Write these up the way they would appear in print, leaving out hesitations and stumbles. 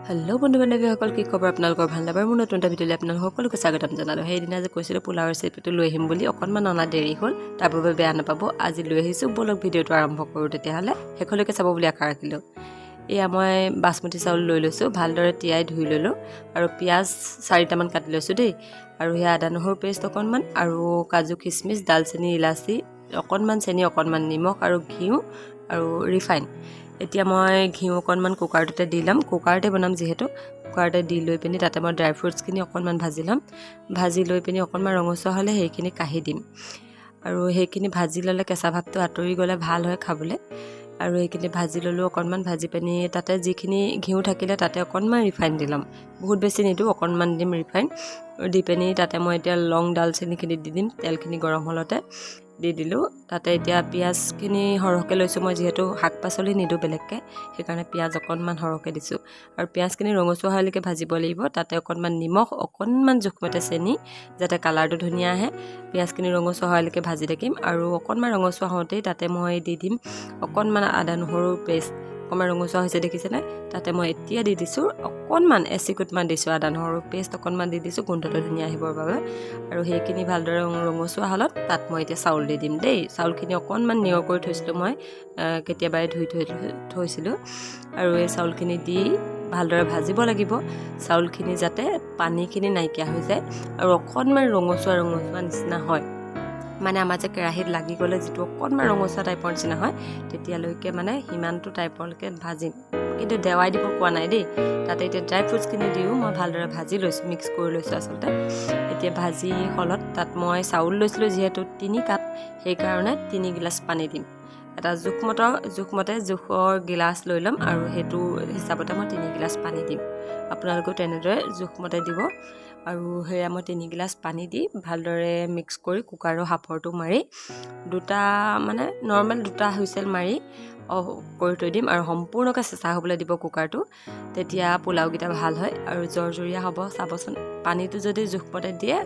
Hello' বন্ধু বান্ধৱীসকল, কি খবৰ আপোনালোকৰ? ভাল নাপায় মোৰ নতুন এটা ভিডিঅ'লৈ আপোনালোক সকলোকে স্বাগতম জনালোঁ। সেইদিনা যে কৈছিলোঁ পোলাও ৰেচিপিটো লৈ আহিম বুলি, অকণমান অনা দেৰি হ'ল, তাৰ বাবে বেয়া নাপাব। আজি লৈ আহিছোঁ, বলক ভিডিঅ'টো আৰম্ভ কৰোঁ। তেতিয়াহ'লে শেষলৈকে চাব বুলি আশা ৰাখিলোঁ। এয়া মই বাচমতি চাউল লৈ লৈছোঁ, ভালদৰে তিয়াই ধুই ল'লোঁ আৰু পিঁয়াজ 4টামান কাটি লৈছোঁ দেই। আৰু সেয়া আদা নহৰু পেষ্ট অকণমান আৰু কাজু কিচমিচ দালচেনি ইলাচি অকণমান, চেনি অকণমান, নিমখ আৰু ঘিউ আৰু ৰিফাইন। এতিয়া মই ঘিউ অকণমান কুকাৰটোতে দি ল'ম, কুকাৰতে বনাম যিহেতু। কুকাৰতে দি লৈ পিনি তাতে মই ড্ৰাই ফ্ৰুটছখিনি অকণমান ভাজি ল'ম। ভাজি লৈ পিনি অকণমান ৰঙচুৱা হ'লে সেইখিনি কাঢ়ি দিম। আৰু সেইখিনি ভাজি ল'লে কেঁচা ভাৱটো আঁতৰি গ'লে ভাল হয় খাবলৈ। আৰু সেইখিনি ভাজি ল'লোঁ অকণমান, ভাজি পিনি তাতে যিখিনি ঘিউ থাকিলে তাতে অকণমান ৰিফাইন দি ল'ম। বহুত বেছি নিদিওঁ, অকণমান দিম ৰিফাইন। দি পিনি তাতে মই এতিয়া লং দালচেনিখিনি দি দিম। তেলখিনি গৰম হ'লতে দি দিলোঁ। তাতে এতিয়া পিঁয়াজখিনি সৰহকৈ লৈছোঁ মই, যিহেতু শাক পাচলি নিদিওঁ বেলেগকৈ, সেইকাৰণে পিঁয়াজ অকণমান সৰহকৈ দিছোঁ। আৰু পিঁয়াজখিনি ৰঙচুৱা হোৱালৈকে ভাজিব লাগিব। তাতে অকণমান নিমখ, অকণমান জোখমতে চেনি, যাতে কালাৰটো ধুনীয়া আহে। পিঁয়াজখিনি ৰঙচুৱা হোৱালৈকে ভাজি থাকিম। আৰু অকণমান ৰঙচুৱা হওঁতেই তাতে মই দি দিম অকণমান আদা নহৰু পেষ্ট। অকণমান ৰঙচুৱা হৈছে দেখিছেনে? তাতে মই এতিয়া দি দিছোঁ অকণমান এচিকুটমান দিছোঁ আদা নহৰু পেষ্ট অকণমান দি দিছোঁ, গোন্ধটো ধুনীয়া আহিবৰ বাবে। আৰু সেইখিনি ভালদৰে ৰঙচুৱা হ'লত তাত মই এতিয়া চাউল দি দিম দেই। চাউলখিনি অকণমান নিয়ৰ কৰি থৈছিলোঁ মই, কেতিয়াবাই ধুই থৈছিলোঁ। আৰু এই চাউলখিনি দি ভালদৰে ভাজিব লাগিব। চাউলখিনি যাতে পানীখিনি নাইকিয়া হৈ যায় আৰু অকণমান ৰঙচুৱা নিচিনা হয়। মানে আমাৰ যে কেৰাহীত লাগি গ'লে যিটো অকণমান ৰঙচুৱা টাইপৰ নিচিনা হয়, তেতিয়ালৈকে মানে সিমানটো টাইপৰলৈকে ভাজিম। কিন্তু দেৱাই দিব কোৱা নাই দেই। তাতে এতিয়া ড্ৰাই ফ্ৰুটছখিনি দিওঁ মই ভালদৰে ভাজি লৈছোঁ, মিক্স কৰি লৈছোঁ আচলতে। এতিয়া ভাজি হ'লত তাত মই চাউল লৈছিলোঁ যিহেতু 3 কাপ, সেইকাৰণে 3 গিলাচ পানী দিম। এটা জোখৰ গিলাচ লৈ ল'ম আৰু সেইটো হিচাপতে মই 3 গিলাচ পানী দিম। আপোনালোকেও তেনেদৰে জোখমতে দিব। আৰু সেয়া মই 3 গিলাচ পানী দি ভালদৰে মিক্স কৰি কুকাৰৰ সাঁফৰটো মাৰি নৰ্মেল 2টা হুইচেল মাৰি অফ কৰি থৈ দিম। আৰু সম্পূৰ্ণকৈ চেঁচা হ'বলৈ দিব কুকাৰটো, তেতিয়া পোলাওকেইটা ভাল হয় আৰু জৰজৰীয়া হ'ব। চাবচোন, পানীটো যদি জোখমতে দিয়ে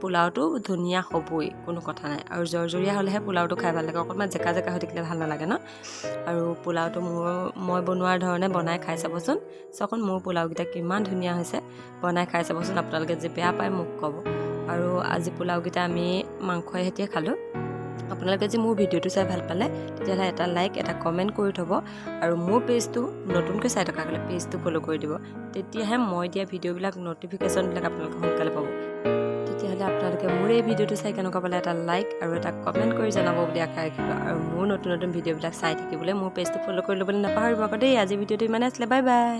পোলাওটো ধুনীয়া হ'বই, কোনো কথা নাই। আৰু জৰজৰীয়া হ'লেহে পোলাওটো খাই ভাল লাগে, অকণমান জেকা হৈ থাকিলে ভাল নালাগে ন। আৰু পোলাওটো মই বনোৱাৰ ধৰণে বনাই খাই চাবচোন। চাওকচোন মোৰ পোলাওকেইটা কিমান ধুনীয়া হৈছে, বনাই খাই চাবচোন। আপোনালোকে যে বেয়া পায় মোক ক'ব। আৰু আজি পোলাওকেইটা আমি মাংসৰে সৈতে খালোঁ। আপোনালোকে যে মোৰ ভিডিঅ'টো চাই ভাল পালে, তেতিয়াহ'লে এটা লাইক, এটা কমেণ্ট কৰি থ'ব। আৰু মোৰ পেজটো নতুনকৈ চাই থকা হ'লে পেজটো ফ'ল' কৰি দিব। তেতিয়াহে মই দিয়া ভিডিঅ'বিলাক ন'টিফিকেশ্যনবিলাক আপোনালোকে সোনকালে পাব। তেতিয়াহ'লে আপোনালোকে মোৰ এই ভিডিঅ'টো চাই কেনেকুৱা পালে এটা লাইক আৰু এটা কমেণ্ট কৰি জনাব বুলি আশা ৰাখিলোঁ। আৰু মোৰ নতুন ভিডিঅ'বিলাক চাই থাকিবলৈ মোৰ পেজটো ফ'ল' কৰি ল'বলৈ নাপাহৰিব আকৌ দেই। আজি ভিডিঅ'টো ইমানে আছিলে, বাই বাই।